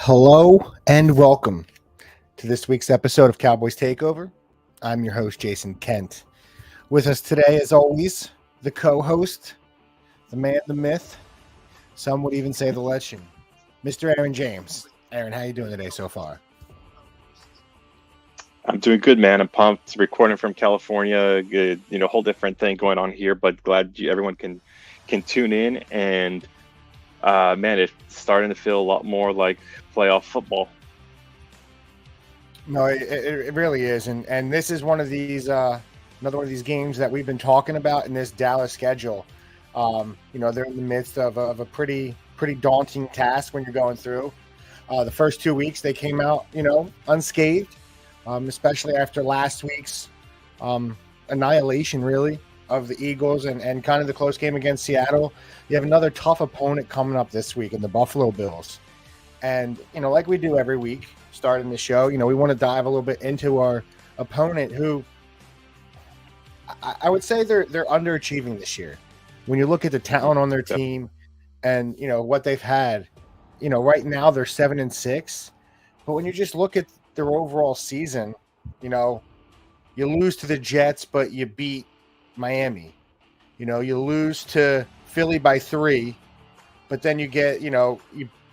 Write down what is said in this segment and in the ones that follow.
Hello and welcome to this week's episode of Cowboys Takeover. I'm your host, Jason Kent. With us today, as always, the co-host, the man, the myth, some would even say the legend, Mr. Aaron James. Aaron, how you doing today so far? I'm doing good, man. I'm pumped. Recording from California, good, whole different thing going on here. But glad everyone can tune in. And man, it's starting to feel a lot more like playoff football. No, it really is, and this is one of these another one of these games that we've been talking about in this Dallas schedule. They're in the midst of a pretty daunting task when you're going through. The first 2 weeks they came out, unscathed. Especially after last week's annihilation, really, of the Eagles and kind of the close game against Seattle. You have another tough opponent coming up this week in the Buffalo Bills. And, like we do every week, starting the show, we want to dive a little bit into our opponent who I would say they're underachieving this year. When you look at the talent on their team and, what they've had, right now they're 7-6. But when you just look at their overall season, you lose to the Jets, but you beat Miami. You lose to Philly by 3, but then you get,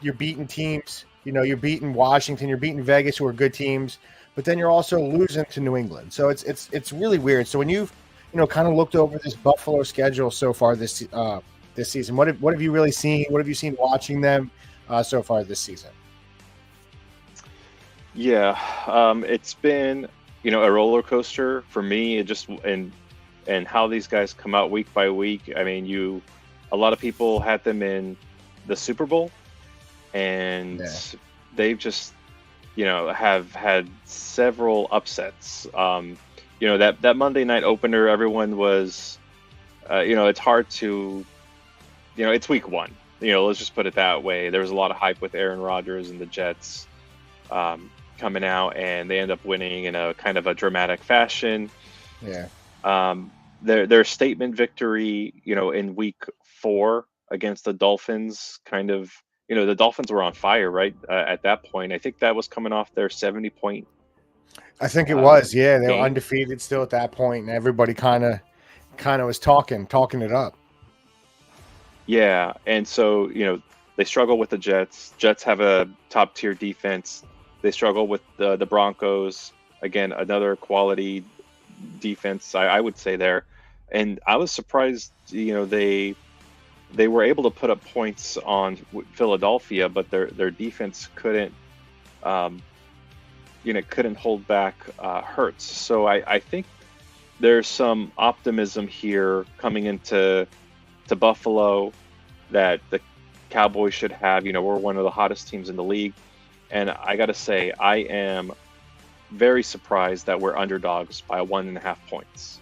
you're beating teams. You're beating Washington, you're beating Vegas, who are good teams, but then you're also losing to New England. So it's really weird. So when you've kind of looked over this Buffalo schedule so far this season, what have you really seen? What have you seen watching them so far this season? Yeah, it's been a roller coaster for me. It just and how these guys come out week by week. I mean, a lot of people had them in the Super Bowl, and they've just have had several upsets. That Monday night opener, everyone was, it's hard to, it's week one. Let's just put it that way. There was a lot of hype with Aaron Rodgers and the Jets. Coming out, and they end up winning in a kind of a dramatic fashion. Yeah. Their statement victory, in week 4 against the Dolphins, kind of, the Dolphins were on fire, right? At that point, I think that was coming off their 70-point. I think it was. Yeah, they game. were undefeated still at that point, and everybody kind of was talking it up. Yeah, and so they struggle with the Jets. Jets have a top tier defense. They struggle with the Broncos. Again, another quality defense, I would say there. And I was surprised, they were able to put up points on Philadelphia, but their defense couldn't hold back Hurts. So I think there's some optimism here coming into Buffalo that the Cowboys should have. We're one of the hottest teams in the league. And I got to say, I am very surprised that we're underdogs by 1.5 points.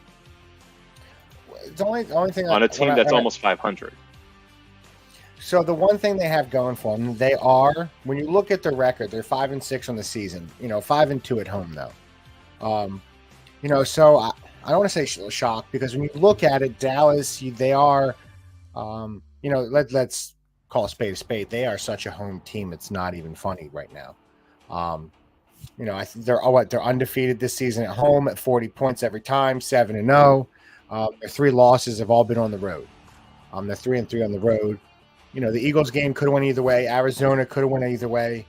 The only thing on a team that's almost 500. So the one thing they have going for them, they are, when you look at their record, they're 5-6 on the season. 5-2 at home though. So I don't want to say shocked, because when you look at it, Dallas, they are, let's call a spade. They are such a home team. It's not even funny right now. I think they're undefeated this season at home at 40 points every time, 7-0. Their 3 losses have all been on the road. They're 3-3 on the road. The Eagles game could have went either way. Arizona could have went either way.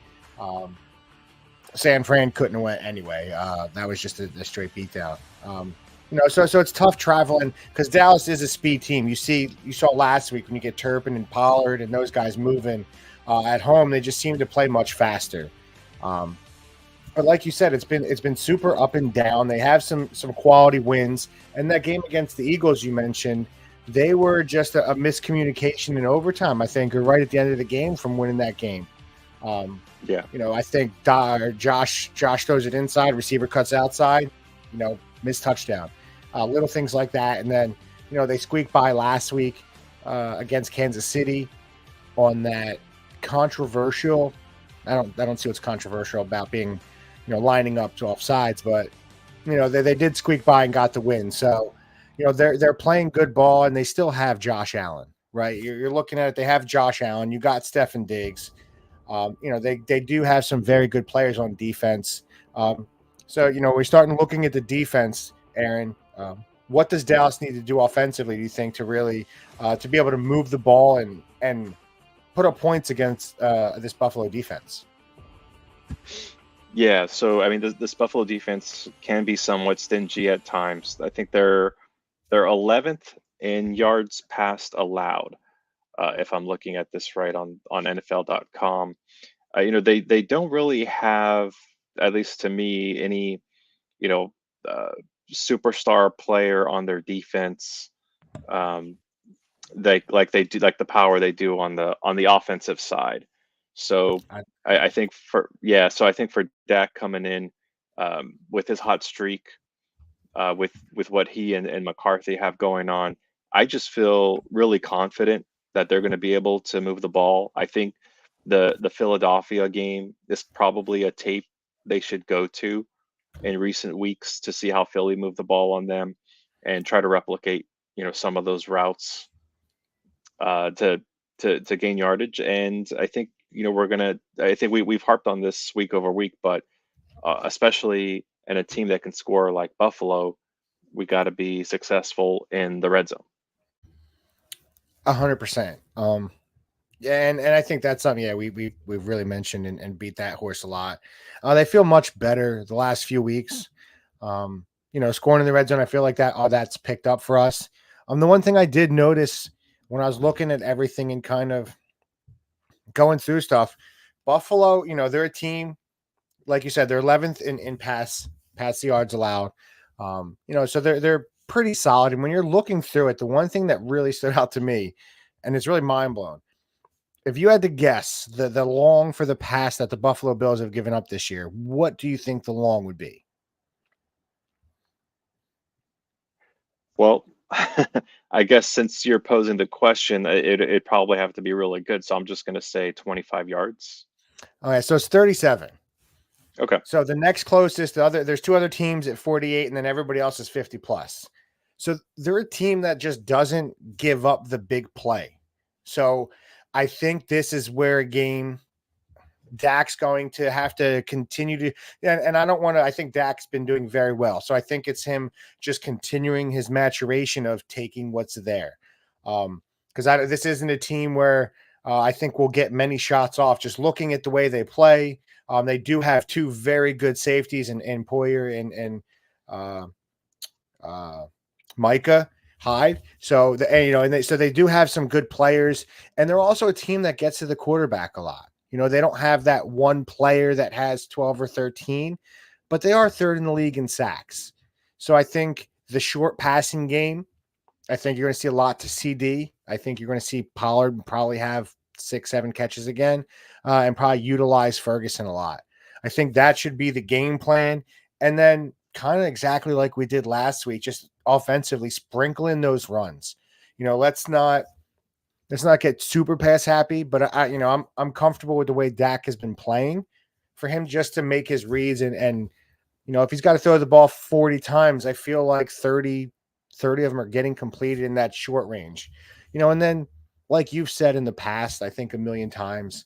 San Fran couldn't have went anyway. That was just a straight beatdown. So it's tough traveling, because Dallas is a speed team. You saw last week when you get Turpin and Pollard and those guys moving at home, they just seem to play much faster. But like you said, it's been super up and down. They have some quality wins, and that game against the Eagles you mentioned, they were just a miscommunication in overtime, I think, or right at the end of the game from winning that game. I think Josh throws it inside, receiver cuts outside, missed touchdown. Little things like that. And then, they squeaked by last week against Kansas City on that controversial. I don't see what's controversial about being, lining up to offsides, but, they did squeak by and got the win. So, they're playing good ball, and they still have Josh Allen, right? You're looking at it. They have Josh Allen. You got Stefan Diggs. They do have some very good players on defense. Um, so we're starting looking at the defense, Aaron. What does Dallas need to do offensively? Do you think to really to be able to move the ball and put up points against this Buffalo defense? Yeah, so I mean, this Buffalo defense can be somewhat stingy at times. I think they're 11th in yards passed allowed, if I'm looking at this right on NFL.com. They don't really have, at least to me, any you know uh, superstar player on their defense. Um, they do like the power they do on the offensive side. So I, I think for yeah, so I think for Dak coming in with his hot streak, with what he and McCarthy have going on, I just feel really confident that they're going to be able to move the ball. I think the Philadelphia game is probably a tape they should go to in recent weeks to see how Philly moved the ball on them and try to replicate, some of those routes to to gain yardage. And I think we're gonna. I think we've harped on this week over week, but especially in a team that can score like Buffalo, we got to be successful in the red zone. 100%. Yeah, and I think that's something. Yeah, we've really mentioned and beat that horse a lot. They feel much better the last few weeks. Scoring in the red zone. I feel like that all that's picked up for us. The one thing I did notice when I was looking at everything and kind of going through stuff, Buffalo. They're a team like you said. They're 11th in pass yards allowed. So they're pretty solid. And when you're looking through it, the one thing that really stood out to me, and it's really mind blowing if you had to guess the long for the pass that the Buffalo Bills have given up this year, what do you think the long would be? Well, I guess since you're posing the question, it probably have to be really good. So I'm just gonna say 25 yards. All right, so it's 37. Okay. So the next closest, there's two other teams at 48, and then everybody else is 50 plus. So they're a team that just doesn't give up the big play. So I think this is where a game Dak's going to have to continue to, and I don't want to. I think Dak's been doing very well, so I think it's him just continuing his maturation of taking what's there. Because this isn't a team where I think we'll get many shots off. Just looking at the way they play, they do have two very good safeties in Poyer uh, uh, Micah Hyde. So so they do have some good players, and they're also a team that gets to the quarterback a lot. They don't have that one player that has 12 or 13, but they are third in the league in sacks. So I think the short passing game, I think you're going to see a lot to CD. I think you're going to see Pollard probably have 6, 7 catches again, and probably utilize Ferguson a lot. I think that should be the game plan. And then kind of exactly like we did last week, just offensively sprinkle in those runs. Let's not get super pass happy, but I'm comfortable with the way Dak has been playing for him just to make his reads and if he's got to throw the ball 40 times, I feel like 30 of them are getting completed in that short range. And then like you've said in the past, I think a million times,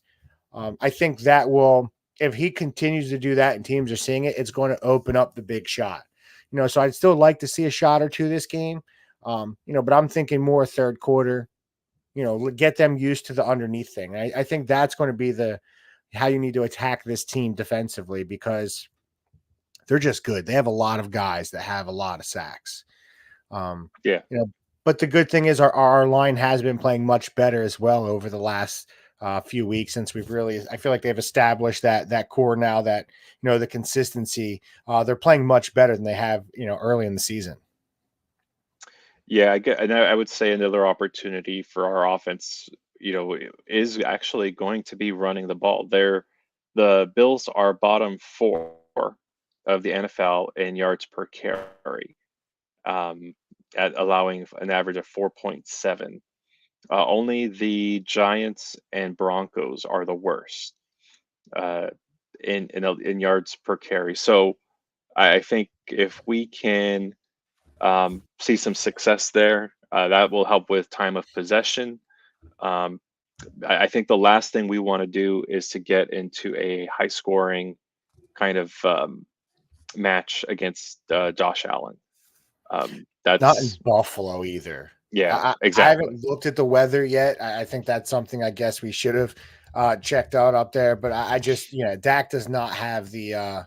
I think that will, if he continues to do that and teams are seeing it, it's going to open up the big shot. So I'd still like to see a shot or two this game. But I'm thinking more third quarter, get them used to the underneath thing. I think that's going to be how you need to attack this team defensively because they're just good. They have a lot of guys that have a lot of sacks. Um, Yeah. but the good thing is our line has been playing much better as well over the last few weeks since I feel like they've established that core now that, the consistency, they're playing much better than they have, early in the season. Yeah, and I would say another opportunity for our offense, is actually going to be running the ball. The Bills are bottom four of the NFL in yards per carry, um, at allowing an average of 4.7. Only the Giants and Broncos are the worst uh, in yards per carry. So I think if we can see some success there. That will help with time of possession. Um, I think the last thing we want to do is to get into a high scoring kind of match against Josh Allen. Not in That's Buffalo either. yeah, I exactly. haven't looked at the weather yet. I think that's something I guess we should have checked out up there. But I just, Dak does not have the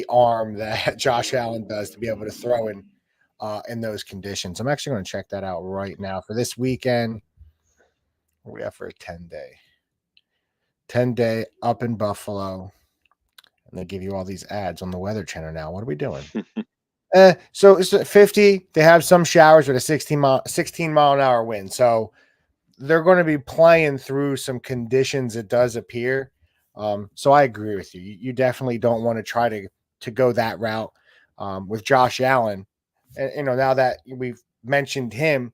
arm that Josh Allen does to be able to throw in those conditions. I'm actually going to check that out right now for this weekend. What we have for a 10-day up in Buffalo, and they give you all these ads on the Weather Channel now. What are we doing? So it's 50. They have some showers with a 16 mile an hour wind. So they're going to be playing through some conditions. It does appear. So I agree with you. You definitely don't want to try to go that route with Josh Allen. And now that we've mentioned him,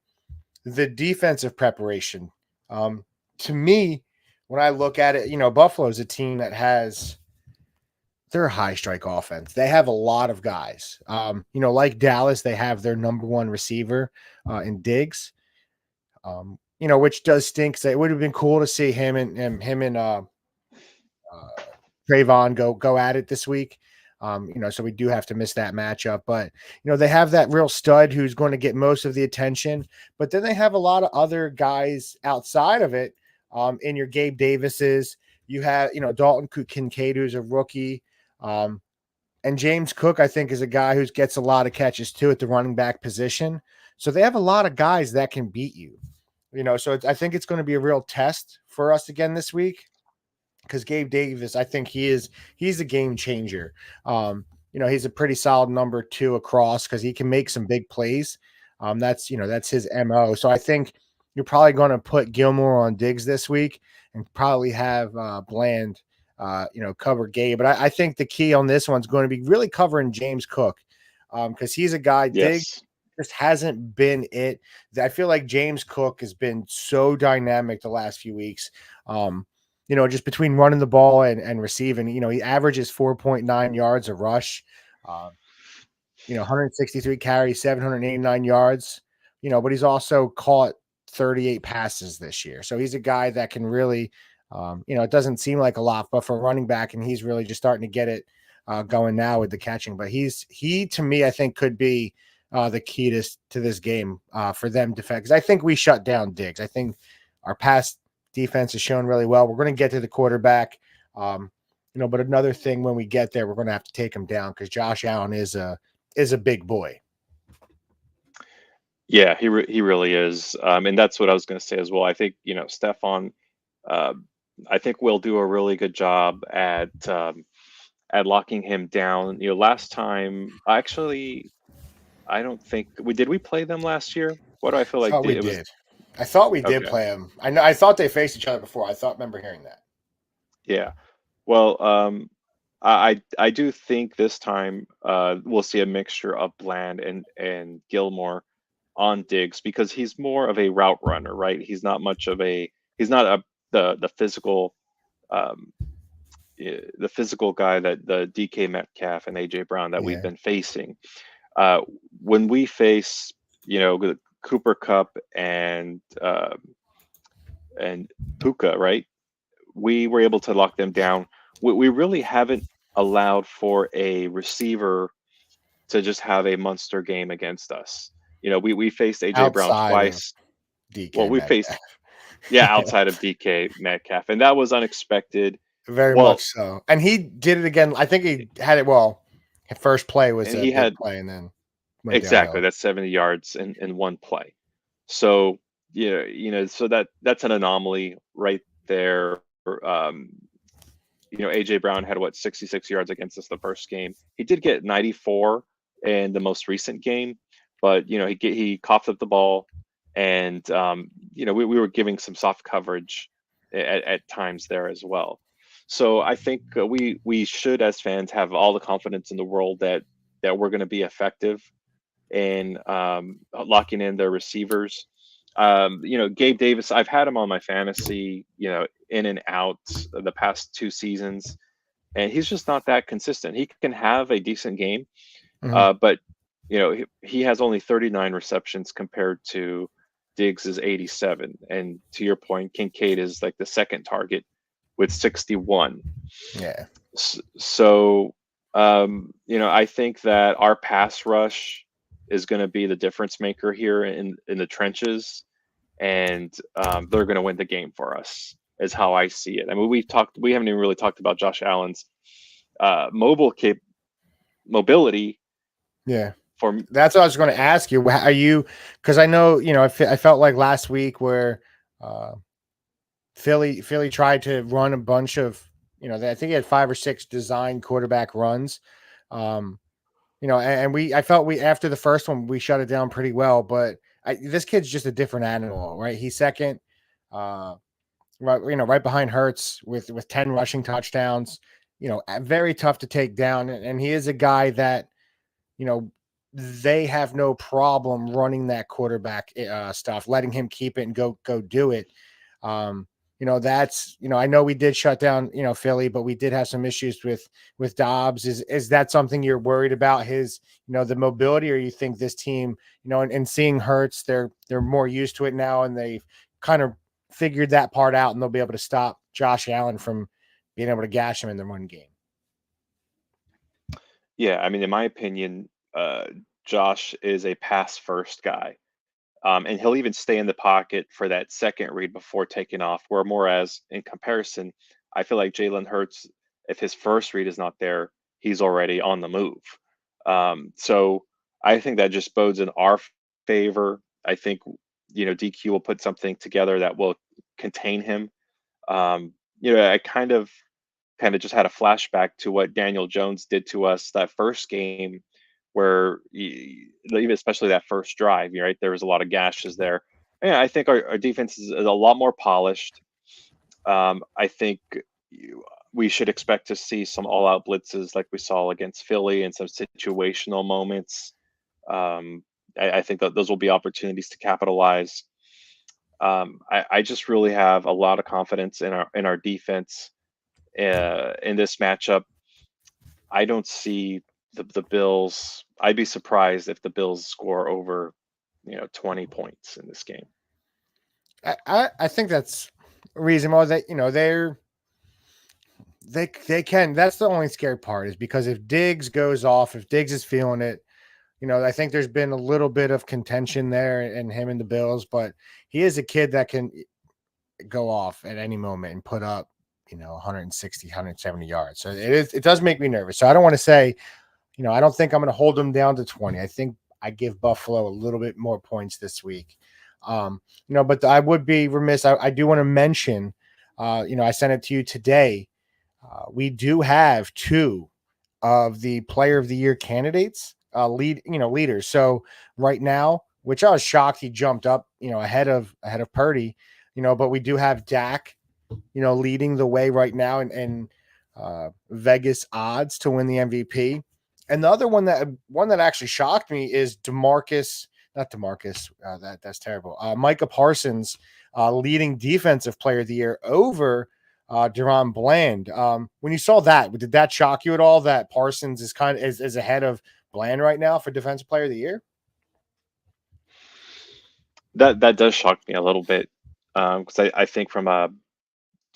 the defensive preparation. Um, to me, when I look at it, Buffalo is a team that has they're a high strike offense. They have a lot of guys. Like Dallas, they have their number one receiver in Diggs. Which does stink. So it would have been cool to see him and uh, Trayvon go at it this week. So we do have to miss that matchup. But they have that real stud who's going to get most of the attention. But then they have a lot of other guys outside of it. In your Gabe Davises, you have Dalton Kincaid, who's a rookie. And James Cook, I think, is a guy who gets a lot of catches too at the running back position. So they have a lot of guys that can beat you. So I think it's going to be a real test for us again this week because Gabe Davis, I think he's a game changer. He's a pretty solid number two across because he can make some big plays. That's his MO. So I think you're probably going to put Gilmore on Diggs this week and probably have Bland, cover Gabe. But I think the key on this one's going to be really covering James Cook because he's a guy. Diggs Yes. just hasn't been it. I feel like James Cook has been so dynamic the last few weeks. Just between running the ball and receiving, he averages 4.9 yards a rush, uh, 163 carries, 789 yards, but he's also caught 38 passes this year. So he's a guy that can really, it doesn't seem like a lot, but for running back, and he's really just starting to get it going now with the catching. But he to me, I think could be the key to this game for them to because I think we shut down Diggs. I think our past defense has shown really well. We're going to get to the quarterback, but another thing when we get there, we're going to have to take him down because Josh Allen is a big boy. Yeah, he really is, and that's what I was going to say as well. I think Stefan, uh, I think will do a really good job at locking him down. Last time, actually, I don't think we play them last year. What do I feel I like thought we it was? did. I thought we did Okay, play him. I know. I thought they faced each other before. Remember hearing that. yeah. Well, I do think this time we'll see a mixture of Bland and Gilmore on Diggs because he's more of a route runner, right? He's not the physical um, the physical guy that the DK Metcalf and AJ Brown that we've Yeah. been facing. Uh, when we face the Cooper Cup and Puka, right? We were able to lock them down. We really haven't allowed for a receiver to just have a monster game against us. We faced AJ Brown Outside of twice. Well, DK we faced Metcalf. yeah, Yeah, outside of DK Metcalf, and that was unexpected. very much Well, so. And he did it again. I think he had it well. His first play was and a he big had play and then went exactly downhill. that's 70 yards in one play. So so that's an anomaly right there. AJ Brown had what 66 yards against us the first game. He did get 94 in the most recent game, but he coughed up the ball, and we were giving some soft coverage at times there as well. So I think we should as fans have all the confidence in the world that we're going to be effective in locking in their receivers. Gabe Davis, I've had him on my fantasy, in and out the past 2 seasons, and he's just not that consistent. He can have a decent game, Mhm. but he has only 39 receptions compared to Diggs is 87, and to your point, Kincaid is like the second target with 61. Yeah. So, I think that our pass rush is going to be the difference maker here in the trenches, and they're going to win the game for us. Is how I see it. I mean, we haven't even really talked about Josh Allen's mobility Yeah. for. That's what I was going to ask you. Are you, because I know, I felt like last week where uh, Philly tried to run a bunch of, I think he had 5 or 6 design quarterback runs. Um, I felt after the first one, we shut it down pretty well, but this kid's just a different animal, right? He's second, uh, right behind Hurts with 10 rushing touchdowns, very tough to take down. And he is a guy that, you know, they have no problem running that quarterback stuff, letting him keep it and go do it. Um, that's I know we did shut down Philly, but we did have some issues with Dobbs. Is that something you're worried about, his the mobility, or you think this team and seeing Hurts, they're more used to it now and they've kind of figured that part out and they'll be able to stop Josh Allen from being able to gash him in the run game? Yeah, I mean, in my opinion, Josh is a pass first guy. And he'll even stay in the pocket for that second read before taking off. Where more as in comparison, I feel like Jalen Hurts, if his first read is not there, he's already on the move. So I think that just bodes in our favor. I think DQ will put something together that will contain him. I kind of just had a flashback to what Daniel Jones did to us that first game, where even especially that first drive, right? There was a lot of gashes there. And I think our defense is a lot more polished. I think we should expect to see some all-out blitzes like we saw against Philly and some situational moments. Um, I think that those will be opportunities to capitalize. I just really have a lot of confidence in our defense in this matchup. I don't see the Bills. I'd be surprised if the Bills score over 20 points in this game. I think that's reasonable. That they can. That's the only scary part, is because if Diggs goes off, if Diggs is feeling it, I think there's been a little bit of contention there in him and the Bills, but he is a kid that can go off at any moment and put up 160, 170 yards. So it does make me nervous. So I don't want to say, I don't think I'm going to hold them down to 20. I think I give Buffalo a little bit more points this week. But I would be remiss. I do want to mention, I sent it to you today. We do have 2 of the Player of the Year candidates, leaders. So right now, which I was shocked he jumped up, ahead of Purdy, but we do have Dak, leading the way right now in Vegas odds to win the MVP. And the other one that actually shocked me is not Demarcus. That's terrible. Micah Parsons, leading Defensive Player of the Year over Deron Bland. When you saw that, did that shock you at all? That Parsons is ahead of Bland right now for Defensive Player of the Year? That does shock me a little bit, because I think from a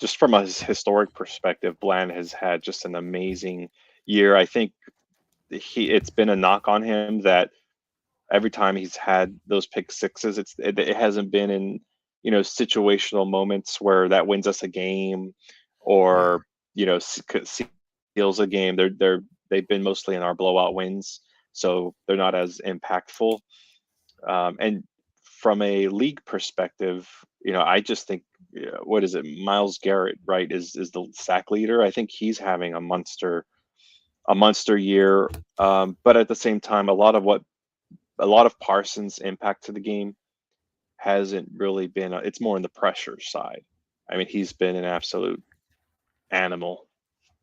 historic perspective, Bland has had just an amazing year. I think it's been a knock on him that every time he's had those pick sixes, it hasn't been in situational moments where that wins us a game, Yeah. or seals a game. They've been mostly in our blowout wins, so they're not as impactful. And from a league perspective, I just think, what is it? Miles Garrett, right, is the sack leader. I think he's having a monster year. But at the same time, a lot of Parsons' impact to the game hasn't really been. It's more in the pressure side. I mean, he's been an absolute animal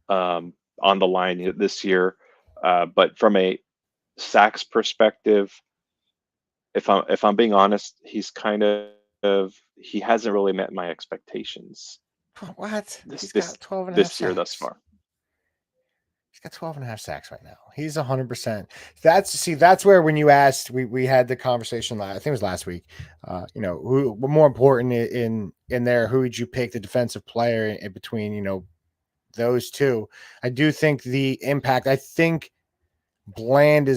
on the line this year. But from a sacks perspective, if I'm being honest, he hasn't really met my expectations What? this He's this got 12 and a half this year thus sacks. far. He's got 12 and a half sacks right now. He's 100%. That's where when you asked, we had the conversation, I think it was last week, who more important in there, who would you pick the defensive player in between, those two. I do think the impact, I think Bland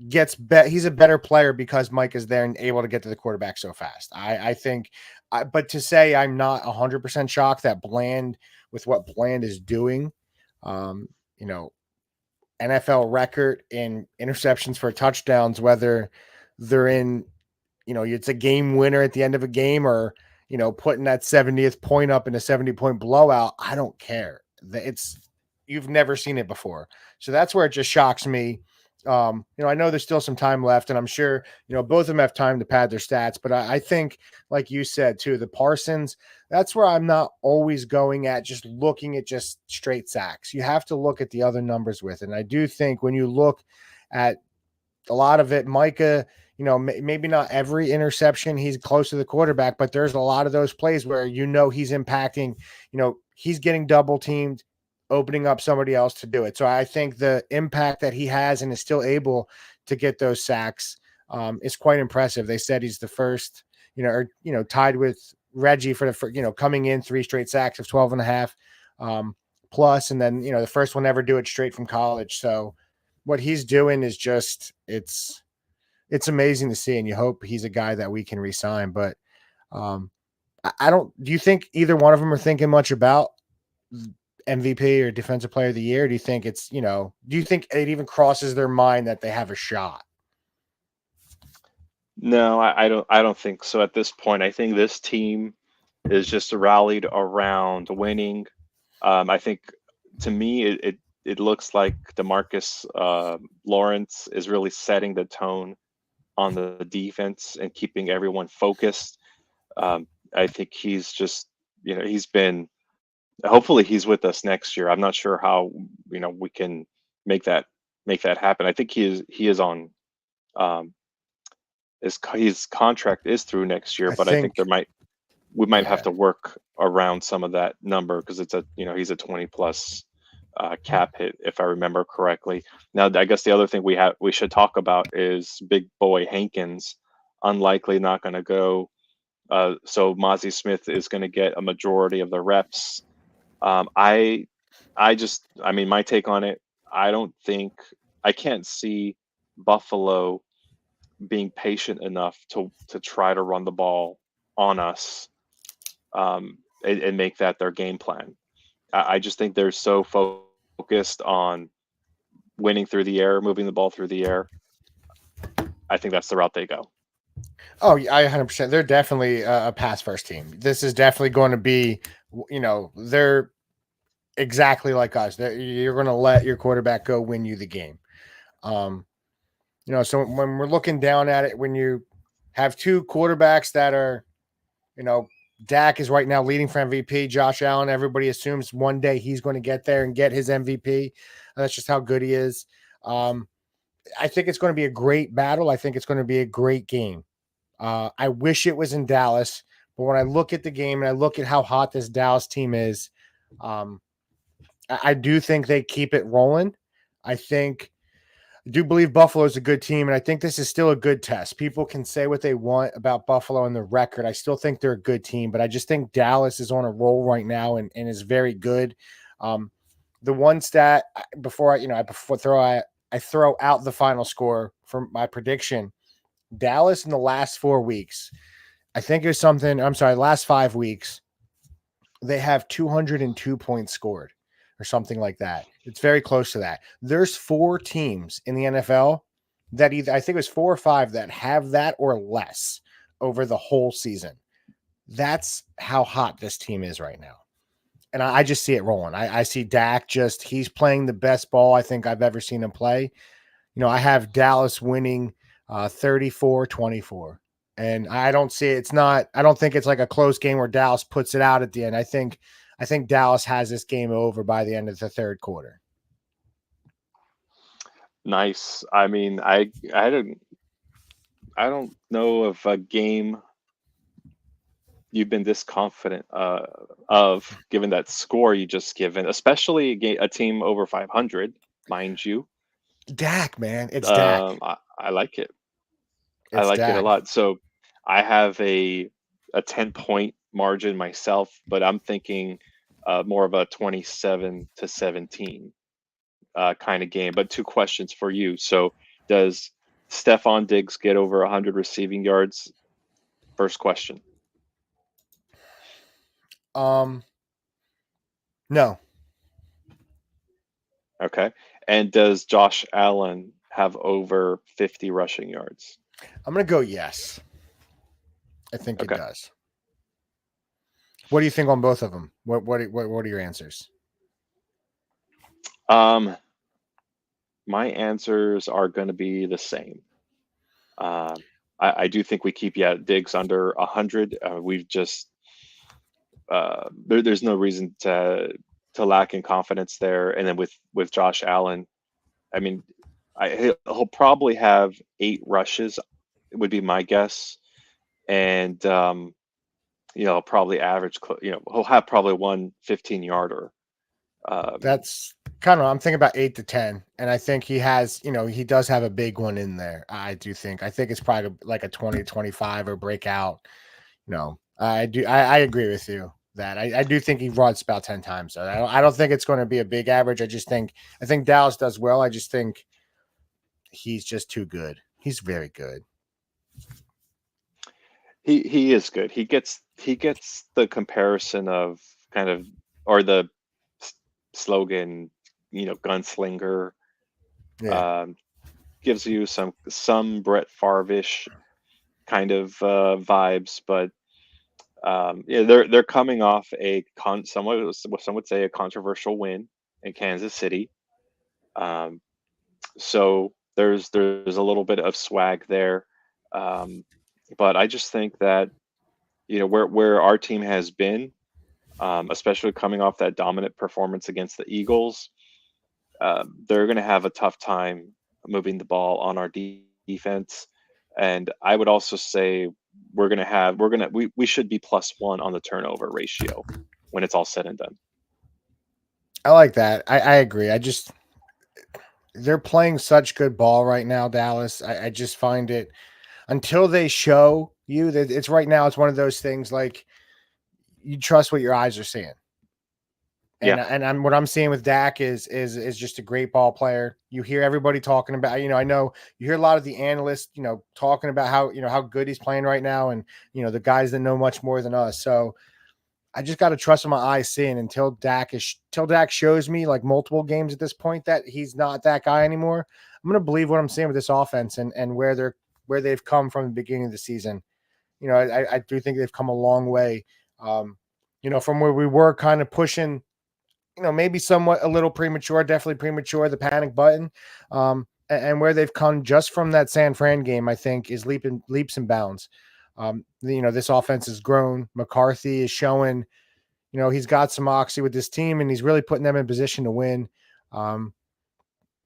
gets bet. He's a better player because Mike is there and able to get to the quarterback so fast. I think, but to say I'm not 100% shocked that Bland, with what Bland is doing, um, you know, NFL record in interceptions for touchdowns, whether they're in, it's a game winner at the end of a game or, putting that 70th point up in a 70-point blowout. I don't care. It's, you've never seen it before. So that's where it just shocks me. I know there's still some time left, and I'm sure, both of them have time to pad their stats, but I think, like you said too, the Parsons, that's where I'm not always going at just looking at just straight sacks. You have to look at the other numbers with it. And I do think when you look at a lot of it, Micah, maybe not every interception he's close to the quarterback, but there's a lot of those plays where he's impacting, he's getting double teamed, opening up somebody else to do it. So I think the impact that he has and is still able to get those sacks is quite impressive. They said he's the first, tied with Reggie for coming in 3 straight sacks of 12 and a half plus. And then, the first one ever do it straight from college. So what he's doing is just, it's amazing to see. And you hope he's a guy that we can re-sign, but I don't, do you think either one of them are thinking much about MVP or defensive player of the year? Do you think it's, do you think it even crosses their mind that they have a shot? No, I don't. I don't think so. At this point, I think this team is just rallied around winning. I think, to me, it looks like Demarcus Lawrence is really setting the tone on the defense and keeping everyone focused. I think he's just, he's been. Hopefully, he's with us next year. I'm not sure how we can make that happen. I think he is on. Um, his contract is through next year, I but I think think, we might have yeah, to work around some of that number because it's he's a 20 plus cap hit, if I remember correctly. Now, I guess the other thing we should talk about is big boy Hankins, unlikely not going to go. So Mozzie Smith is going to get a majority of the reps. Um, I I mean, my take on it, I don't think I can't see Buffalo being patient enough to try to run the ball on us, and make that their game plan. I just think they're so focused on winning through the air, moving the ball through the air. I think that's the route they go. oh, yeah, I 100%. They're definitely a pass first team. This is definitely going to be, they're exactly like us. You're going to let your quarterback go win you the game. Um, so when we're looking down at it, when you have two quarterbacks that are, you know, Dak is right now leading for MVP. Josh Allen, everybody assumes one day he's going to get there and get his MVP. That's just how good he is. I think it's going to be a great battle. I think it's going to be a great game. I wish it was in Dallas, but when I look at the game and I look at how hot this Dallas team is, um, I do think they keep it rolling. I think I do believe Buffalo is a good team, and I think this is still a good test. People can say what they want about Buffalo and the record. I still think they're a good team, but I just think Dallas is on a roll right now and is very good. Um, the one stat before I throw out the final score for my prediction. Dallas in the last 4 weeks, I think it was something. I'm sorry, last 5 weeks, they have 202 points scored or something like that. It's very close to that. There's 4 teams in the NFL that either, I think it was 4 or 5, that have that or less over the whole season. That's how hot this team is right now. And I just see it rolling. I see Dak he's playing the best ball I think I've ever seen him play. I have Dallas winning 34-24. And I don't see it. I don't think it's like a close game where Dallas puts it out at the end. I think Dallas has this game over by the end of the third quarter. Nice. I mean, I don't know of a game you've been this confident of, given that score you just given, especially a team over 500, mind you. Dak, man, it's Dak. I like it. I It's like it a Dak. lot. So I have a 10-point margin myself, but I'm thinking more of a 27-17 kind of game. But two questions for you. So does Stephon Diggs get over 100 receiving yards? First question. No. Okay. And does Josh Allen have over 50 rushing yards? I'm gonna go yes. I think it Okay. does. What do you think on both of them? What are your answers? Um, my answers are going to be the same. I do think we keep Diggs under 100. We've just there's no reason to lack in confidence there. And then with Josh Allen, I mean, he'll probably have 8 rushes, would be my guess, and probably average. He'll have probably one 15-yarder. That's kind of, I'm thinking about 8 to 10, and I think he has, he does have a big one in there. I do think. I think it's probably like a 20-25 or breakout. No, I do. I agree with you that I do think he runs about 10 times. So I don't think it's going to be a big average. I think Dallas does well. I just think he's just too good. He's very good. He is good. He gets the comparison of kind of, or the s- slogan, gunslinger. Yeah, Um, Gives you some Brett Favre-ish kind of vibes, but yeah, they're coming off some would say a controversial win in Kansas City. Um, so there's a little bit of swag there, um, but I just think that where our team has been, especially coming off that dominant performance against the Eagles, they're going to have a tough time moving the ball on our defense. And I would also say we should be +1 on the turnover ratio when it's all said and done. I like that. I agree. They're playing such good ball right now, Dallas. I just find it, until they show you that it's right now, it's one of those things like you trust what your eyes are seeing. Yeah. And what I'm seeing with Dak is just a great ball player. You hear everybody talking about, I know you hear a lot of the analysts, talking about how good he's playing right now, and the guys that know much more than us. So I just got to trust what my eyes seeing until Dak shows me like multiple games at this point that he's not that guy anymore. I'm gonna believe what I'm seeing with this offense and where they've come from the beginning of the season. I do think they've come a long way. Um, from where we were kind of pushing, maybe somewhat a little premature, definitely premature, the panic button. And where they've come just from that San Fran game, I think, is leaps and bounds. This offense has grown. McCarthy is showing, he's got some moxie with this team, and he's really putting them in position to win. Um,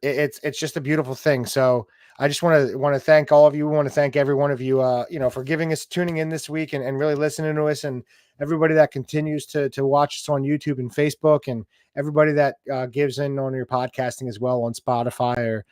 it's just a beautiful thing. So I just want to thank all of you. We want to thank every one of you, for tuning in this week and really listening to us, and everybody that continues to watch us on YouTube and Facebook, and everybody that gives in on your podcasting as well on Spotify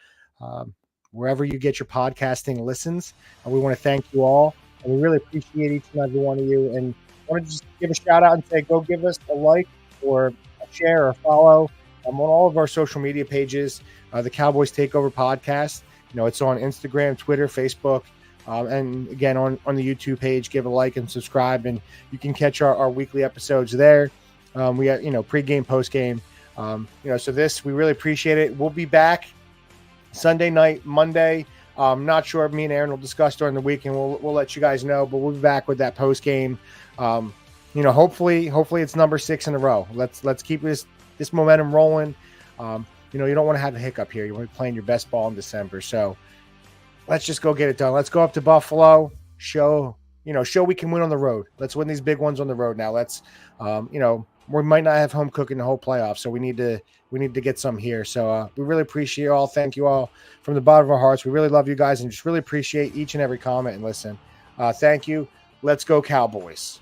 or wherever you get your podcasting listens. And we want to thank you all, and we really appreciate each and every one of you. And I want to just give a shout out and say, go give us a like or a share or follow on all of our social media pages. The Cowboys Takeover Podcast. It's on Instagram, Twitter, Facebook, and again on the YouTube page. Give a like and subscribe, and you can catch our weekly episodes there. We have pregame, postgame. So we really appreciate it. We'll be back Sunday night, Monday. Not sure. Me and Aaron will discuss during the week, and we'll let you guys know. But we'll be back with that postgame. Hopefully it's number 6 in a row. Let's keep this momentum rolling. You don't want to have a hiccup here. You want to be playing your best ball in December. So let's just go get it done. Let's go up to Buffalo. Show we can win on the road. Let's win these big ones on the road now. Let's, we might not have home cooking the whole playoff, so we need to get some here. So we really appreciate you all. Thank you all from the bottom of our hearts. We really love you guys and just really appreciate each and every comment and listen. Thank you. Let's go Cowboys.